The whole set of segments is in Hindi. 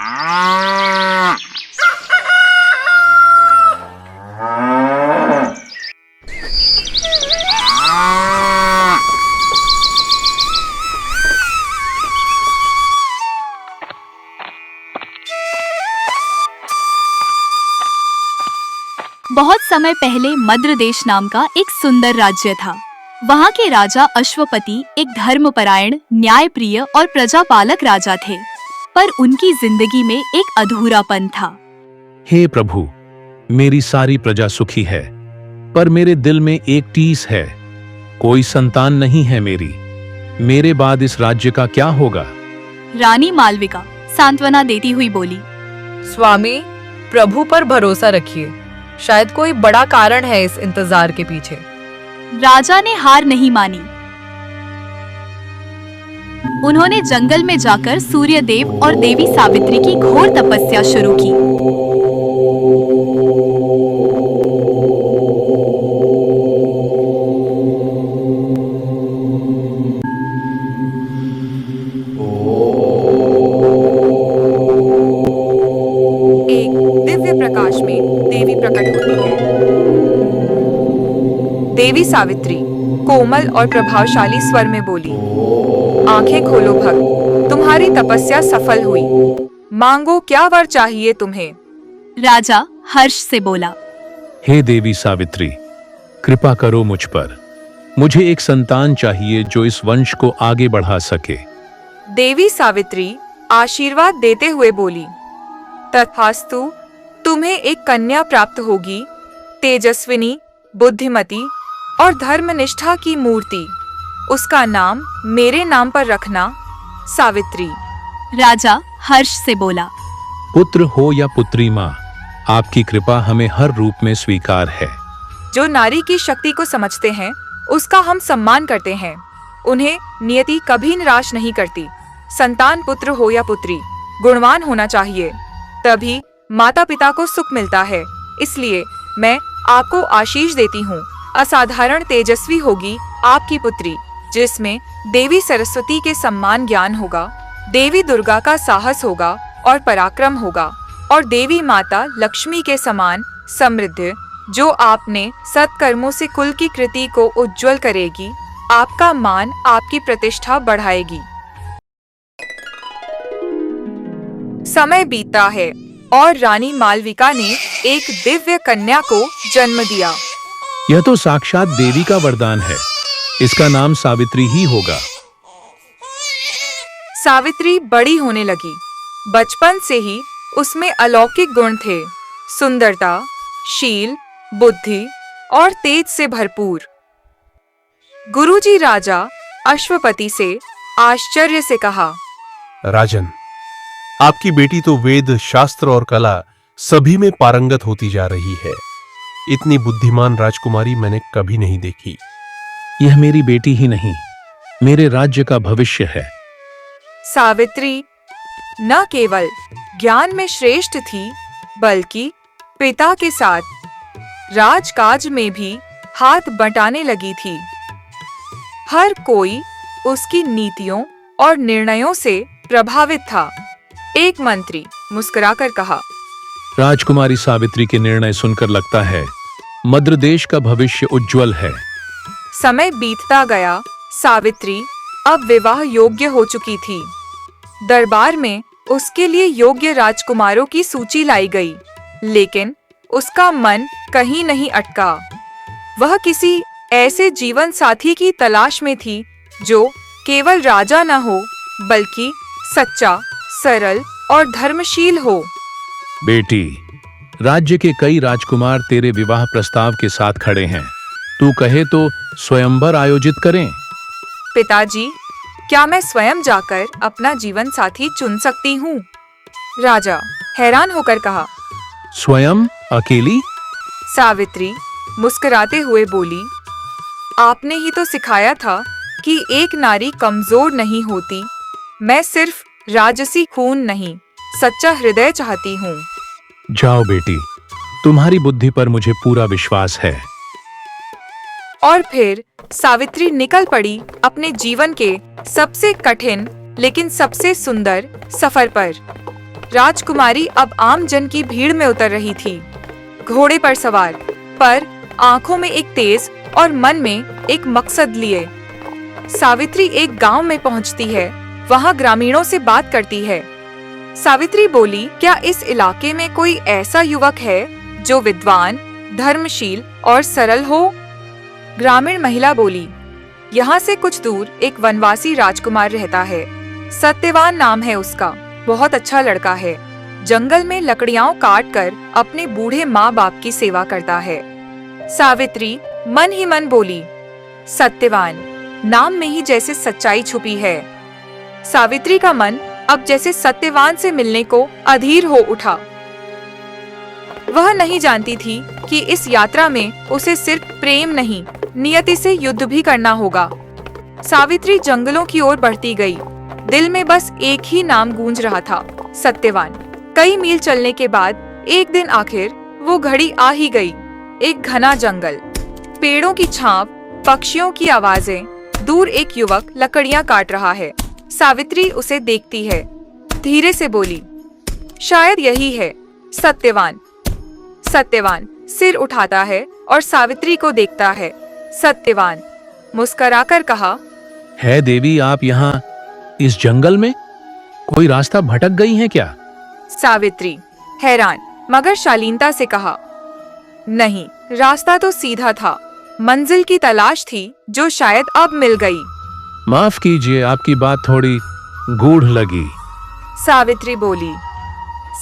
बहुत समय पहले मद्र देश नाम का एक सुंदर राज्य था। वहाँ के राजा अश्वपति एक धर्मपरायण, न्यायप्रिय और प्रजापालक राजा थे, पर उनकी जिंदगी में एक अधूरापन था। हे प्रभु, मेरी सारी प्रजा सुखी है, पर मेरे दिल में एक टीस है। कोई संतान नहीं है मेरे बाद इस राज्य का क्या होगा? रानी मालविका सांत्वना देती हुई बोली, स्वामी, प्रभु पर भरोसा रखिए। शायद कोई बड़ा कारण है इस इंतजार के पीछे। राजा ने हार नहीं मानी। उन्होंने जंगल में जाकर सूर्य देव और देवी सावित्री की घोर तपस्या शुरू की। एक दिव्य प्रकाश में देवी प्रकट होती है। देवी सावित्री कोमल और प्रभावशाली स्वर में बोली, आंखें खोलो भक्त, तुम्हारी तपस्या सफल हुई। मांगो, क्या वर चाहिए तुम्हें? राजा हर्ष से बोला, हे देवी सावित्री, कृपा करो मुझ पर। मुझे एक संतान चाहिए जो इस वंश को आगे बढ़ा सके। देवी सावित्री आशीर्वाद देते हुए बोली, तथास्तु, तुम्हें एक कन्या प्राप्त होगी, तेजस्विनी, बुद्धिमती और धर्मनिष्ठा की मूर्ति। उसका नाम मेरे नाम पर रखना, सावित्री। राजा हर्ष से बोला, पुत्र हो या पुत्री माँ, आपकी कृपा हमें हर रूप में स्वीकार है। जो नारी की शक्ति को समझते हैं, उसका हम सम्मान करते हैं। उन्हें नियति कभी निराश नहीं करती। संतान पुत्र हो या पुत्री, गुणवान होना चाहिए, तभी माता पिता को सुख मिलता है। इसलिए मैं आपको आशीष देती हूँ। असाधारण तेजस्वी होगी आपकी पुत्री, जिसमें देवी सरस्वती के सम्मान ज्ञान होगा, देवी दुर्गा का साहस होगा और पराक्रम होगा, और देवी माता लक्ष्मी के समान समृद्ध, जो आपने सत्कर्मों से कुल की कृति को उज्जवल करेगी, आपका मान, आपकी प्रतिष्ठा बढ़ाएगी। समय बीता है और रानी मालविका ने एक दिव्य कन्या को जन्म दिया। यह तो साक्षात देवी का वरदान है। इसका नाम सावित्री ही होगा। सावित्री बड़ी होने लगी। बचपन से ही उसमें अलौकिक गुण थे, सुंदरता, शील, बुद्धि और तेज से भरपूर। गुरुजी राजा अश्वपति से आश्चर्य से कहा, राजन, आपकी बेटी तो वेद, शास्त्र और कला सभी में पारंगत होती जा रही है। इतनी बुद्धिमान राजकुमारी मैंने कभी नहीं देखी। यह मेरी बेटी ही नहीं, मेरे राज्य का भविष्य है। सावित्री न केवल ज्ञान में श्रेष्ठ थी, बल्कि पिता के साथ राजकाज में भी हाथ बंटाने लगी थी। हर कोई उसकी नीतियों और निर्णयों से प्रभावित था। एक मंत्री मुस्कुराकर कहा, राजकुमारी सावित्री के निर्णय सुनकर लगता है मद्र देश का भविष्य उज्जवल है। समय बीतता गया। सावित्री अब विवाह योग्य हो चुकी थी। दरबार में उसके लिए योग्य राजकुमारों की सूची लाई गई, लेकिन उसका मन कहीं नहीं अटका। वह किसी ऐसे जीवन साथी की तलाश में थी जो केवल राजा न हो, बल्कि सच्चा, सरल और धर्मशील हो। बेटी, राज्य के कई राजकुमार तेरे विवाह प्रस्ताव के साथ खड़े हैं। तू कहे तो स्वयंवर आयोजित करें। पिताजी, क्या मैं स्वयं जाकर अपना जीवन साथी चुन सकती हूँ? राजा हैरान होकर कहा। स्वयं अकेली? सावित्री मुस्कुराते हुए बोली, आपने ही तो सिखाया था कि एक नारी कमजोर नहीं होती। मैं सिर्फ राजसी खून नहीं, सच्चा हृदय चाहती हूँ। जाओ बेटी, तुम्हारी बुद्धि पर मुझे पूरा विश्वास है। और फिर सावित्री निकल पड़ी अपने जीवन के सबसे कठिन लेकिन सबसे सुंदर सफर पर। राजकुमारी अब आम जन की भीड़ में उतर रही थी, घोड़े पर सवार, पर आंखों में एक तेज और मन में एक मकसद लिए। सावित्री एक गांव में पहुंचती है, वहां ग्रामीणों से बात करती है। सावित्री बोली, क्या इस इलाके में कोई ऐसा युवक है जो विद्वान, धर्मशील और सरल हो? ग्रामीण महिला बोली, यहाँ से कुछ दूर एक वनवासी राजकुमार रहता है, सत्यवान नाम है उसका, बहुत अच्छा लड़का है। जंगल में लकड़ियां काट कर अपने बूढ़े माँ बाप की सेवा करता है। सावित्री मन ही मन बोली, सत्यवान, नाम में ही जैसे सच्चाई छुपी है। सावित्री का मन अब जैसे सत्यवान से मिलने को अधीर हो उठा। वह नहीं जानती थी कि इस यात्रा में उसे सिर्फ प्रेम नहीं, नियति से युद्ध भी करना होगा। सावित्री जंगलों की ओर बढ़ती गई। दिल में बस एक ही नाम गूंज रहा था, सत्यवान। कई मील चलने के बाद एक दिन आखिर वो घड़ी आ ही गई। एक घना जंगल, पेड़ों की छांव, पक्षियों की आवाजें, दूर एक युवक लकड़ियां काट रहा है। सावित्री उसे देखती है, धीरे से बोली, शायद यही है सत्यवान। सत्यवान सिर उठाता है और सावित्री को देखता है। सत्यवान मुस्कुराकर कहा, है देवी, आप यहाँ इस जंगल में? कोई रास्ता भटक गई हैं क्या? सावित्री हैरान मगर शालीनता से कहा, नहीं, रास्ता तो सीधा था। मंजिल की तलाश थी जो शायद अब मिल गई। माफ कीजिए, आपकी बात थोड़ी गूढ़ लगी। सावित्री बोली,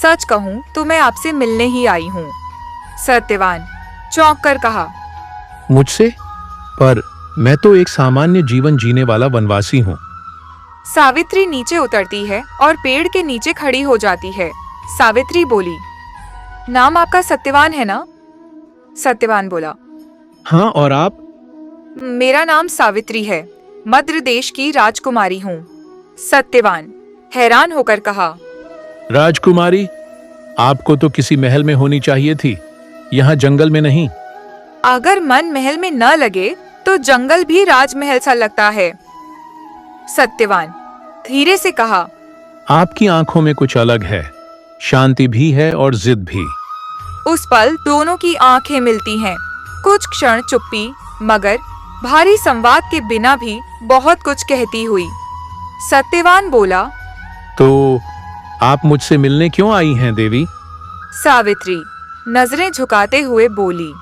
सच कहूँ तो मैं आपसे मिलने ही आई हूँ। सत्यवान चौंक कर कहा, मुझसे? पर मैं तो एक सामान्य जीवन जीने वाला वनवासी हूँ। सावित्री नीचे उतरती है और पेड़ के नीचे खड़ी हो जाती है। सावित्री बोली, नाम आपका सत्यवान है ना? सत्यवान बोला, हाँ, और आप? मेरा नाम सावित्री है, मद्र देश की राजकुमारी हूँ। सत्यवान हैरान होकर कहा, राजकुमारी? आपको तो किसी महल में होनी चाहिए थी, यहाँ जंगल में नहीं। अगर मन महल में न लगे तो जंगल भी राजमहल सा लगता है। सत्यवान धीरे से कहा, आपकी आंखों में कुछ अलग है, शांति भी है और जिद भी। उस पल दोनों की आंखें मिलती हैं। कुछ क्षण चुप्पी, मगर भारी संवाद के बिना भी बहुत कुछ कहती हुई। सत्यवान बोला, तो आप मुझसे मिलने क्यों आई हैं देवी? सावित्री नजरें झुकाते हुए बोली,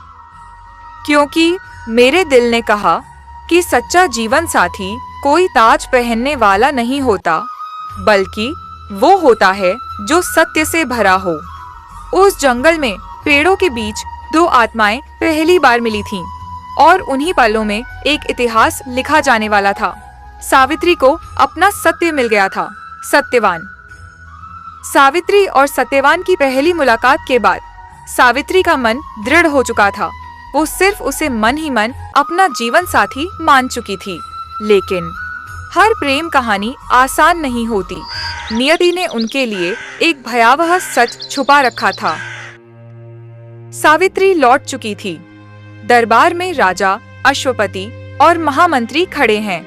क्योंकि मेरे दिल ने कहा कि सच्चा जीवन साथी कोई ताज पहनने वाला नहीं होता, बल्कि वो होता है जो सत्य से भरा हो। उस जंगल में पेड़ों के बीच दो आत्माएं पहली बार मिली थीं, और उन्हीं पलों में एक इतिहास लिखा जाने वाला था। सावित्री को अपना सत्य मिल गया था, सत्यवान। सावित्री और सत्यवान की पहली मुलाकात के बाद सावित्री का मन दृढ़ हो चुका था। वो सिर्फ उसे मन ही मन अपना जीवन साथी मान चुकी थी। लेकिन हर प्रेम कहानी आसान नहीं होती। नियति ने उनके लिए एक भयावह सच छुपा रखा था। सावित्री लौट चुकी थी। दरबार में राजा अश्वपति और महामंत्री खड़े हैं।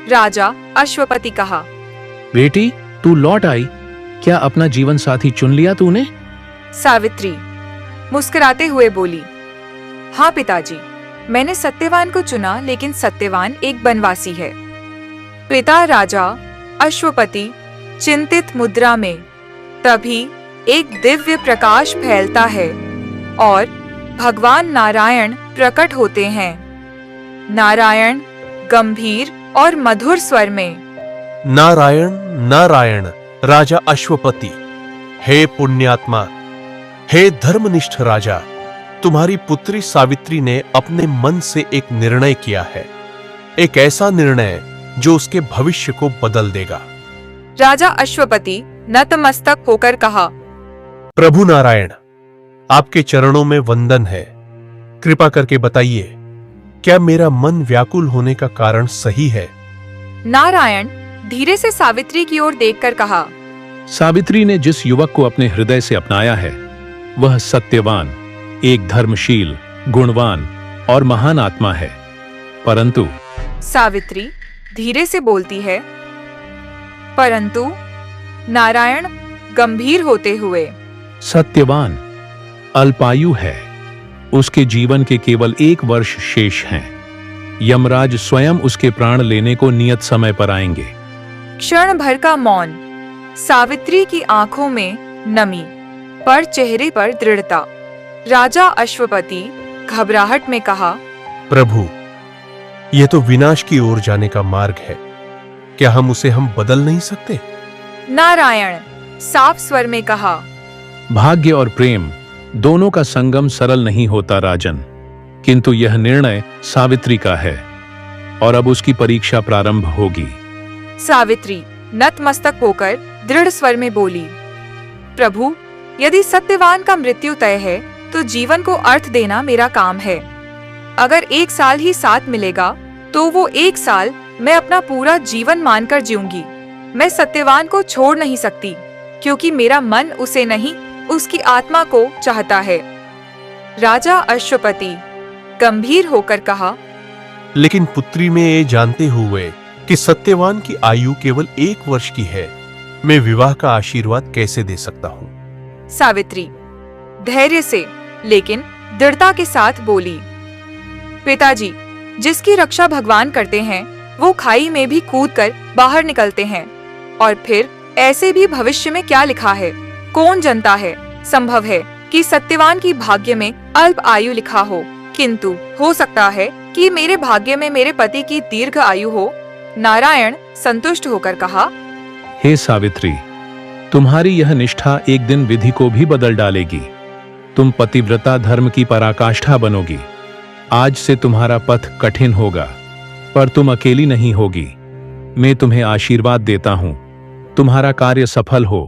राजा अश्वपति कहा, बेटी, तू लौट आई। क्या अपना जीवन साथी चुन लिया तूने? सावित्री मुस्कुराते हुए बोली, हाँ पिताजी, मैंने सत्यवान को चुना, लेकिन सत्यवान एक बनवासी है। पिता राजा अश्वपति चिंतित मुद्रा में। तभी एक दिव्य प्रकाश फैलता है और भगवान नारायण प्रकट होते हैं। नारायण गंभीर और मधुर स्वर में, नारायण नारायण राजा अश्वपति, हे पुण्यात्मा, हे धर्मनिष्ठ राजा, तुम्हारी पुत्री सावित्री ने अपने मन से एक निर्णय किया है, एक ऐसा निर्णय जो उसके भविष्य को बदल देगा। राजा अश्वपति नतमस्तक होकर कहा, प्रभु नारायण, आपके चरणों में वंदन है। कृपा करके बताइए, क्या मेरा मन व्याकुल होने का कारण सही है? नारायण धीरे से सावित्री की ओर देखकर कहा, सावित्री ने जिस युवक को अपने हृदय से अपनाया है, वह सत्यवान, एक धर्मशील, गुणवान और महान आत्मा है। परंतु सावित्री धीरे से बोलती है, परंतु नारायण गंभीर होते हुए। सत्यवान अल्पायु है, उसके जीवन के केवल 1 वर्ष शेष हैं। यमराज स्वयं उसके प्राण लेने को नियत समय पर आएंगे। क्षण भर का मौन, सावित्री की आंखों में नमी पर चेहरे पर दृढ़ता। राजा अश्वपति घबराहट में कहा, प्रभु, यह तो विनाश की ओर जाने का मार्ग है, क्या हम उसे बदल नहीं सकते? नारायण साफ स्वर में कहा, भाग्य और प्रेम दोनों का संगम सरल नहीं होता राजन, किंतु यह निर्णय सावित्री का है और अब उसकी परीक्षा प्रारंभ होगी। सावित्री नतमस्तक होकर दृढ़ स्वर में बोली, प्रभु, यदि सत्यवान का मृत्यु तय है तो जीवन को अर्थ देना मेरा काम है। अगर 1 साल ही साथ मिलेगा तो वो 1 साल मैं अपना पूरा जीवन मानकर जीऊंगी। मैं सत्यवान को छोड़ नहीं सकती, क्योंकि मेरा मन उसे नहीं, उसकी आत्मा को चाहता है। राजा अश्वपति गंभीर होकर कहा, लेकिन पुत्री में ये जानते हुए कि सत्यवान की आयु केवल 1 वर्ष की है, मैं विवाह का आशीर्वाद कैसे दे सकता हूँ? सावित्री धैर्य से लेकिन दृढ़ता के साथ बोली, पिताजी, जिसकी रक्षा भगवान करते हैं वो खाई में भी कूदकर बाहर निकलते हैं, और फिर ऐसे भी भविष्य में क्या लिखा है कौन जानता है। संभव है कि सत्यवान की भाग्य में अल्प आयु लिखा हो, किंतु हो सकता है कि मेरे भाग्य में मेरे पति की दीर्घ आयु हो। नारायण संतुष्ट होकर कहा, हे सावित्री, तुम्हारी यह निष्ठा एक दिन विधि को भी बदल डालेगी। तुम पतिव्रता धर्म की पराकाष्ठा बनोगी। आज से तुम्हारा पथ कठिन होगा, पर तुम अकेली नहीं होगी। मैं तुम्हें आशीर्वाद देता हूँ, तुम्हारा कार्य सफल हो।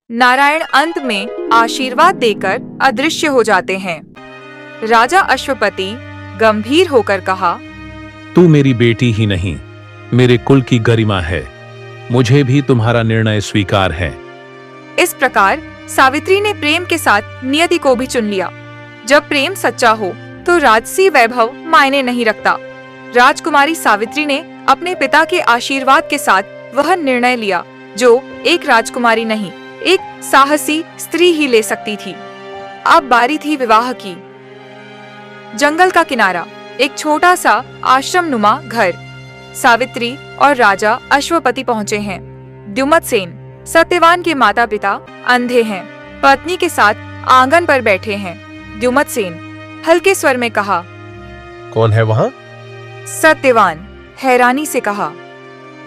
नारायण अंत में आशीर्वाद देकर अदृश्य हो जाते हैं। राजा अश्वपति गंभीर होकर कहा, तू मेरी बेटी ही नहीं, मेरे कुल की गरिमा है। मुझे भी तुम्हारा निर्णय स्वीकार है। इस प्रकार सावित्री ने प्रेम के साथ नियति को भी चुन लिया। जब प्रेम सच्चा हो तो राजसी वैभव मायने नहीं रखता। राजकुमारी सावित्री ने अपने पिता के आशीर्वाद के साथ वह निर्णय लिया जो एक राजकुमारी नहीं, एक साहसी स्त्री ही ले सकती थी। अब बारी थी विवाह की। जंगल का किनारा, एक छोटा सा आश्रम नुमा घर। सावित्री और राजा अश्वपति पहुँचे हैं। द्युमत्सेन, सत्यवान के माता पिता अंधे हैं, पत्नी के साथ आंगन पर बैठे हैं। द्युमत्सेन हल्के स्वर में कहा, कौन है वहाँ? सत्यवान हैरानी से कहा,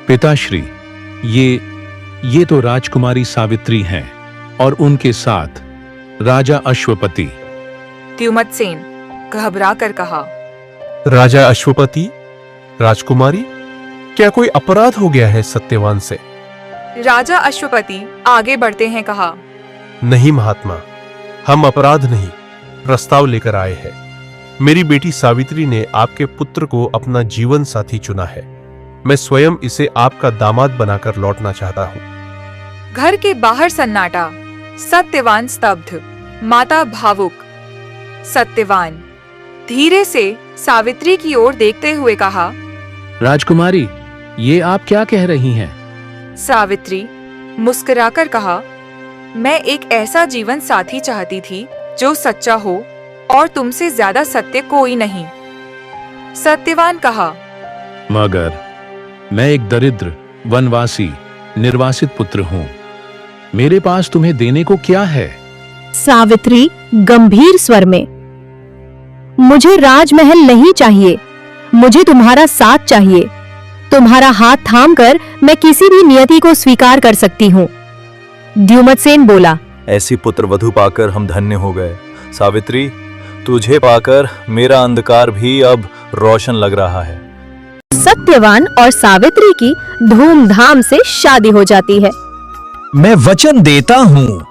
पिताश्री, ये तो राजकुमारी सावित्री हैं और उनके साथ राजा अश्वपति। द्युमत्सेन घबरा कर कहा, राजा अश्वपति, राजकुमारी, क्या कोई अपराध हो गया है सत्यवान से? राजा अश्वपति आगे बढ़ते हैं कहा, नहीं महात्मा, हम अपराध नहीं, प्रस्ताव लेकर आए हैं। मेरी बेटी सावित्री ने आपके पुत्र को अपना जीवन साथी चुना है। मैं स्वयं इसे आपका दामाद बनाकर लौटना चाहता हूँ। घर के बाहर सन्नाटा। सत्यवान स्तब्ध, माता भावुक। सत्यवान धीरे से सावित्री की ओर देखते हुए कहा, राजकुमारी, ये आप क्या कह रही हैं? सावित्री मुस्कुराकर कहा, मैं एक ऐसा जीवन साथी चाहती थी जो सच्चा हो और तुमसे ज्यादा सत्य कोई नहीं। सत्यवान कहा, मगर मैं एक दरिद्र, वनवासी, निर्वासित पुत्र हूँ। मेरे पास तुम्हें देने को क्या है? सावित्री गंभीर स्वर में, मुझे राजमहल नहीं चाहिए, मुझे तुम्हारा साथ चाहिए। तुम्हारा हाथ थामकर मैं किसी भी नियति को स्वीकार कर सकती हूँ। द्युमत्सेन बोला, ऐसी पुत्र वधू पाकर हम धन्य हो गए। सावित्री, तुझे पाकर मेरा अंधकार भी अब रोशन लग रहा है। सत्यवान और सावित्री की धूमधाम से शादी हो जाती है। मैं वचन देता हूँ,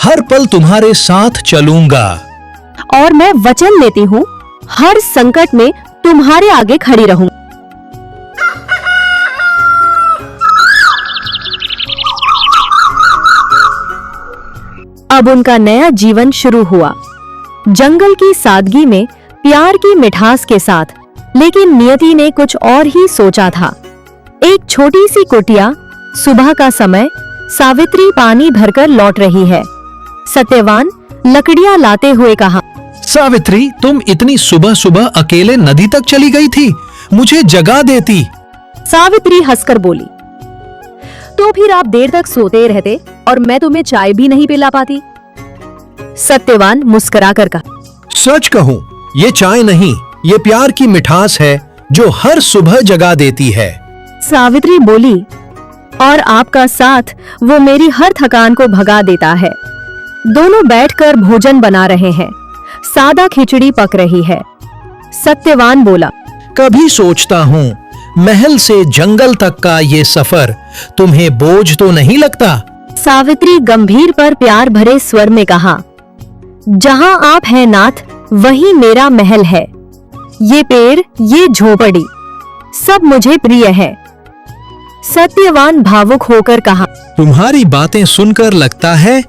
हर पल तुम्हारे साथ चलूंगा। और मैं वचन लेती हूँ, हर संकट में तुम्हारे आगे खड़ी रहूं। अब उनका नया जीवन शुरू हुआ, जंगल की सादगी में, प्यार की मिठास के साथ। लेकिन नियति ने कुछ और ही सोचा था। एक छोटी सी कुटिया, सुबह का समय, सावित्री पानी भरकर लौट रही है। सत्यवान लकड़ियां लाते हुए कहा, सावित्री, तुम इतनी सुबह सुबह अकेले नदी तक चली गई थी, मुझे जगा देती। सावित्री हंसकर बोली, तो फिर आप देर तक सोते रहते और मैं तुम्हें चाय भी नहीं पिला पाती। सत्यवान मुस्कुराकर कहा, सच कहूं, ये चाय नहीं, ये प्यार की मिठास है जो हर सुबह जगा देती है। सावित्री बोली, और आपका साथ वो मेरी हर थकान को भगा देता है। दोनों बैठकर भोजन बना रहे हैं। सादा खिचड़ी पक रही है। सत्यवान बोला, कभी सोचता हूँ महल से जंगल तक का ये सफर तुम्हें बोझ तो नहीं लगता? सावित्री गंभीर पर प्यार भरे स्वर में कहा, जहां आप हैं नाथ, वही मेरा महल है। ये पेड़, ये झोपड़ी, सब मुझे प्रिय है। सत्यवान भावुक होकर कहा, तुम्हारी बातें सुनकर लगता है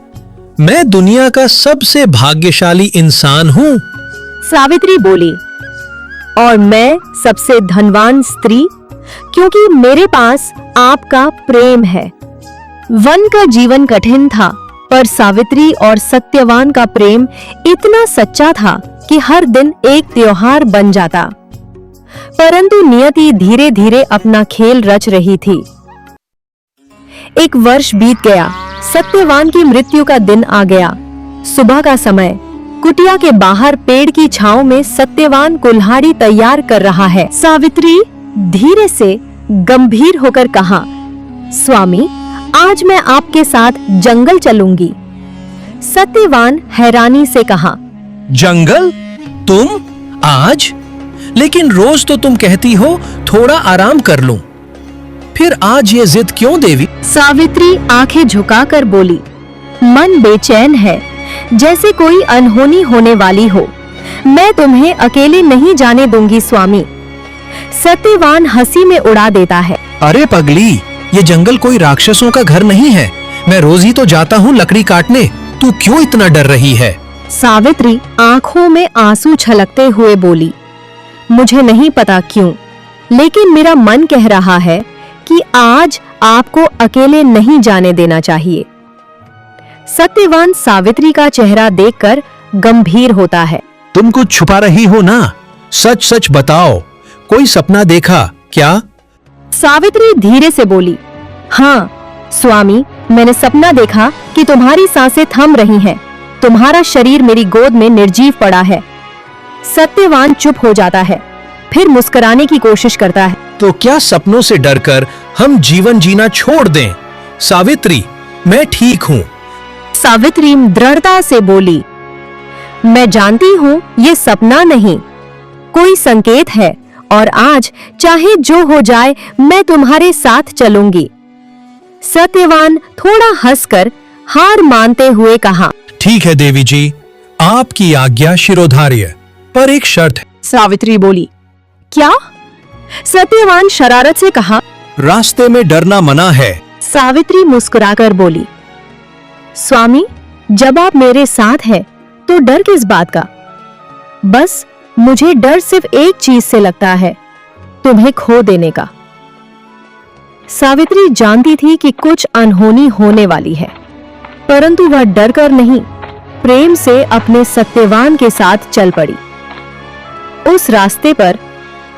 मैं दुनिया का सबसे भाग्यशाली इंसान हूँ। सावित्री बोली, और मैं सबसे धनवान स्त्री, क्योंकि मेरे पास आपका प्रेम है। वन का जीवन कठिन था, पर सावित्री और सत्यवान का प्रेम इतना सच्चा था कि हर दिन एक त्योहार बन जाता। परंतु नियति धीरे धीरे अपना खेल रच रही थी। एक वर्ष बीत गया। सत्यवान की मृत्यु का दिन आ गया। सुबह का समय। कुटिया के बाहर पेड़ की छांव में सत्यवान कुल्हाड़ी तैयार कर रहा है। सावित्री धीरे से गंभीर होकर कहा, स्वामी, आज मैं आपके साथ जंगल चलूंगी। सत्यवान हैरानी से कहा, जंगल? तुम आज? लेकिन रोज तो तुम कहती हो थोड़ा आराम कर लूं। फिर आज ये जिद क्यों देवी? सावित्री आंखें झुकाकर बोली, मन बेचैन है, जैसे कोई अनहोनी होने वाली हो। मैं तुम्हें अकेले नहीं जाने दूंगी स्वामी। सत्यवान हंसी में उड़ा देता है। अरे पगली, ये जंगल कोई राक्षसों का घर नहीं है। मैं रोज ही तो जाता हूँ लकड़ी काटने। तू क्यों इतना डर रही है? सावित्री आंखों में आंसू छलकते हुए बोली, मुझे नहीं पता क्यों, लेकिन मेरा मन कह रहा है कि आज आपको अकेले नहीं जाने देना चाहिए। सत्यवान सावित्री का चेहरा देखकर गंभीर होता है। तुम कुछ छुपा रही हो ना? सच सच बताओ, कोई सपना देखा क्या? सावित्री धीरे से बोली, हाँ स्वामी, मैंने सपना देखा कि तुम्हारी सांसें थम रही हैं, तुम्हारा शरीर मेरी गोद में निर्जीव पड़ा है। सत्यवान चुप हो जाता है, फिर मुस्कुराने की कोशिश करता है। तो क्या सपनों से डरकर हम जीवन जीना छोड़ दें? सावित्री, मैं ठीक हूँ। सावित्री दृढ़ता से बोली, मैं जानती हूँ ये सपना नहीं, कोई संकेत है, और आज चाहे जो हो जाए मैं तुम्हारे साथ चलूंगी। सत्यवान थोड़ा हंसकर हार मानते हुए कहा, ठीक है देवी जी, आपकी आज्ञा शिरोधार्य, पर एक शर्त है। सावित्री बोली, क्या? सत्यवान शरारत से कहा, रास्ते में डरना मना है। सावित्री मुस्कुराकर बोली, स्वामी, जब आप मेरे साथ हैं तो डर किस बात का? बस मुझे डर सिर्फ एक चीज से लगता है, तुम्हें खो देने का। सावित्री जानती थी कि कुछ अनहोनी होने वाली है, परंतु वह डरकर नहीं, प्रेम से अपने सत्यवान के साथ चल पड़ी। उस रास्ते पर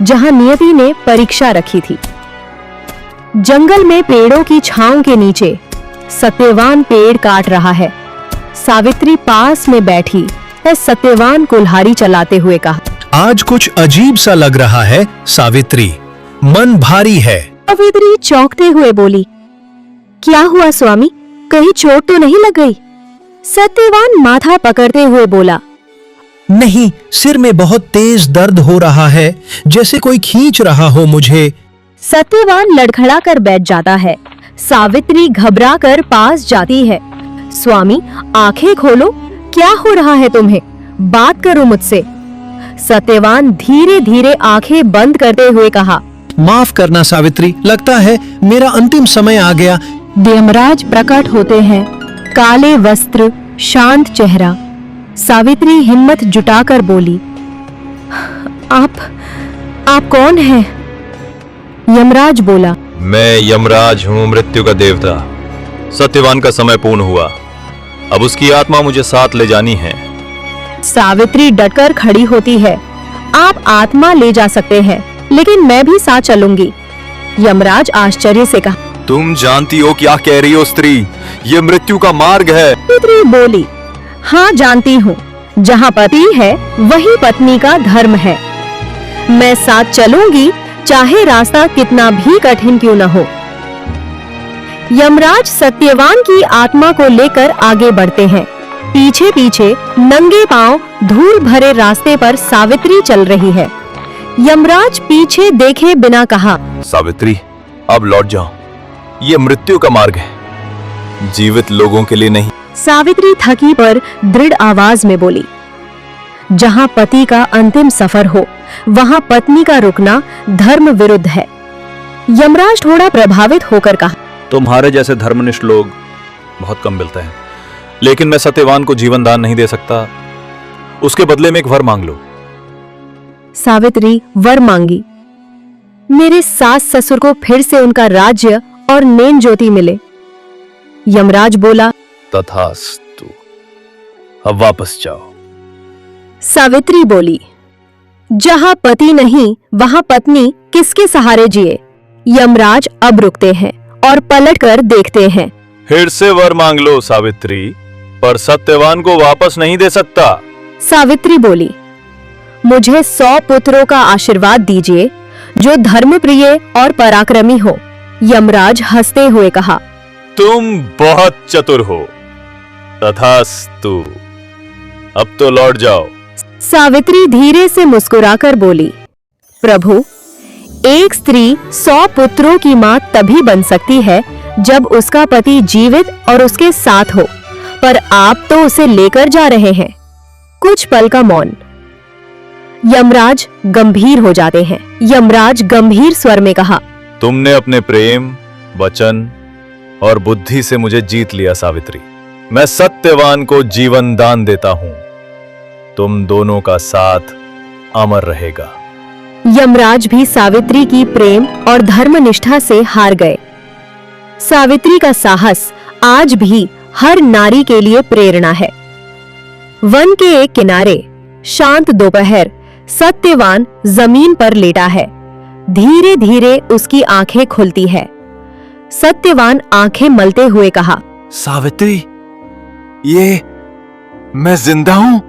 जहां नियति ने परीक्षा रखी थी। जंगल में पेड़ों की छांव के नीचे सत्यवान पेड़ काट रहा है। सावित्री पास में बैठी है। सत्यवान कुल्हाड़ी चलाते हुए कहा, आज कुछ अजीब सा लग रहा है सावित्री, मन भारी है। सावित्री चौंकते हुए बोली, क्या हुआ स्वामी, कहीं चोट तो नहीं लग गई? सत्यवान माथा पकड़ते हुए बोला, नहीं, सिर में बहुत तेज दर्द हो रहा है, जैसे कोई खींच रहा हो मुझे। सत्यवान लड़खड़ा कर बैठ जाता है। सावित्री घबरा कर पास जाती है। स्वामी, आंखें खोलो, क्या हो रहा है तुम्हें? बात करो मुझसे। सत्यवान धीरे धीरे आंखें बंद करते हुए कहा, माफ करना सावित्री, लगता है मेरा अंतिम समय आ गया। यमराज प्रकट होते हैं, काले वस्त्र, शांत चेहरा। सावित्री हिम्मत जुटाकर बोली, आप कौन हैं? यमराज बोला, मैं यमराज हूँ, मृत्यु का देवता। सत्यवान का समय पूर्ण हुआ। अब उसकी आत्मा मुझे साथ ले जानी है। सावित्री डटकर खड़ी होती है। आप आत्मा ले जा सकते हैं, लेकिन मैं भी साथ चलूंगी। यमराज आश्चर्य से कहा। तुम जानती हो क्या कह रही हो स्त्री? ये मृत्यु का मार्ग है। पुत्री बोली, हाँ जानती हूँ। जहाँ पति है वही पत्नी का धर्म है। मैं साथ चलूंगी, चाहे रास्ता कितना भी कठिन क्यों न हो। यमराज सत्यवान की आत्मा को लेकर आगे बढ़ते हैं। पीछे पीछे नंगे पांव धूल भरे रास्ते पर सावित्री चल रही है। यमराज पीछे देखे बिना कहा, सावित्री, अब लौट जाओ। ये मृत्यु का मार्ग है, जीवित लोगों के लिए नहीं। सावित्री थकी पर दृढ़ आवाज में बोली, जहाँ पति का अंतिम सफर हो वहाँ पत्नी का रुकना धर्म विरुद्ध है। यमराज थोड़ा प्रभावित होकर कहा, तुम्हारे जैसे धर्मनिष्ठ लोग बहुत कम मिलते हैं, लेकिन मैं सत्यवान को जीवन दान नहीं दे सकता। उसके बदले में एक वर मांग लो। सावित्री वर मांगी, मेरे सास ससुर को फिर से उनका राज्य और नैन ज्योति मिले। यमराज बोला, तथास्तु, अब वापस जाओ। सावित्री बोली, जहाँ पति नहीं वहाँ पत्नी किसके सहारे जिए। यमराज अब रुकते हैं और पलटकर देखते हैं। फिर से वर मांग लो सावित्री, पर सत्यवान को वापस नहीं दे सकता। सावित्री बोली, मुझे 100 पुत्रों का आशीर्वाद दीजिए जो धर्मप्रिय और पराक्रमी हो। यमराज हंसते हुए कहा, तुम बहुत चतुर हो। तथास्तु, अब तो लौट जाओ। सावित्री धीरे से मुस्कुराकर बोली, प्रभु, एक स्त्री 100 पुत्रों की मां तभी बन सकती है जब उसका पति जीवित और उसके साथ हो, पर आप तो उसे लेकर जा रहे हैं। कुछ पल का मौन। यमराज गंभीर हो जाते हैं। यमराज गंभीर स्वर में कहा, तुमने अपने प्रेम, वचन और बुद्धि से मुझे जीत लिया सावित्री। मैं सत्यवान को जीवन दान देता हूं। तुम दोनों का साथ अमर रहेगा। यमराज भी सावित्री की प्रेम और धर्मनिष्ठा से हार गए। सावित्री का साहस आज भी हर नारी के लिए प्रेरणा है। वन के एक किनारे शांत दोपहर, सत्यवान जमीन पर लेटा है। धीरे धीरे उसकी आंखें खुलती है। सत्यवान आंखें मलते हुए कहा, सावित्री, ये मैं जिंदा हूं?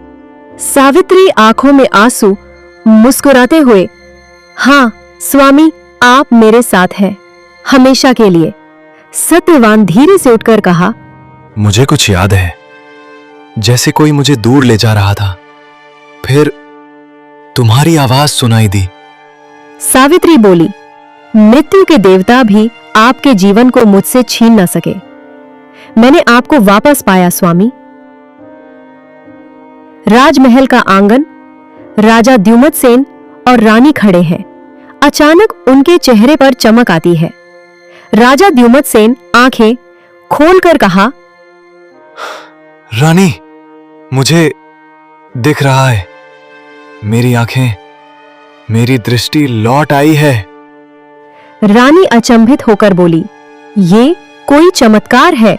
सावित्री आंखों में आंसू, मुस्कुराते हुए, हाँ स्वामी, आप मेरे साथ हैं हमेशा के लिए। सत्यवान धीरे से उठकर कहा, मुझे कुछ याद है, जैसे कोई मुझे दूर ले जा रहा था, फिर तुम्हारी आवाज सुनाई दी। सावित्री बोली, मृत्यु के देवता भी आपके जीवन को मुझसे छीन न सके। मैंने आपको वापस पाया स्वामी। राजमहल का आंगन, राजा द्युमत्सेन और रानी खड़े हैं। अचानक उनके चेहरे पर चमक आती है। राजा द्युमत्सेन आंखें खोलकर कहा, रानी, मुझे दिख रहा है। मेरी आंखें, मेरी दृष्टि लौट आई है। रानी अचंभित होकर बोली, ये कोई चमत्कार है।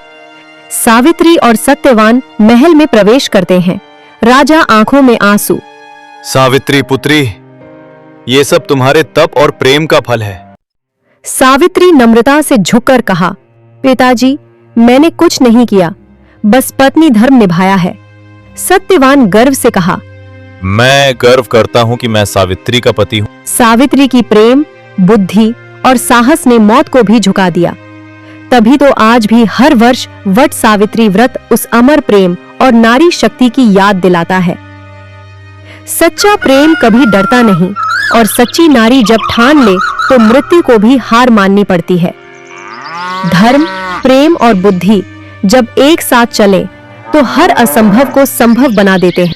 सावित्री और सत्यवान महल में प्रवेश करते हैं। राजा आंखों में आंसू, सावित्री पुत्री, ये सब तुम्हारे तप और प्रेम का फल है। सावित्री नम्रता से झुककर कहा, पिताजी, मैंने कुछ नहीं किया, बस पत्नी धर्म निभाया है। सत्यवान गर्व से कहा, मैं गर्व करता हूं कि मैं सावित्री का पति हूं। सावित्री की प्रेम, बुद्धि और साहस ने मौत को भी झुका दिया। तभी तो आज भी हर वर्ष वट सावित्री व्रत उस अमर प्रेम और नारी शक्ति की याद दिलाता है। सच्चा प्रेम कभी डरता नहीं, और सच्ची नारी जब ठान ले तो मृत्यु को भी हार माननी पड़ती है। धर्म, प्रेम और बुद्धि जब एक साथ चले तो हर असंभव को संभव बना देते हैं।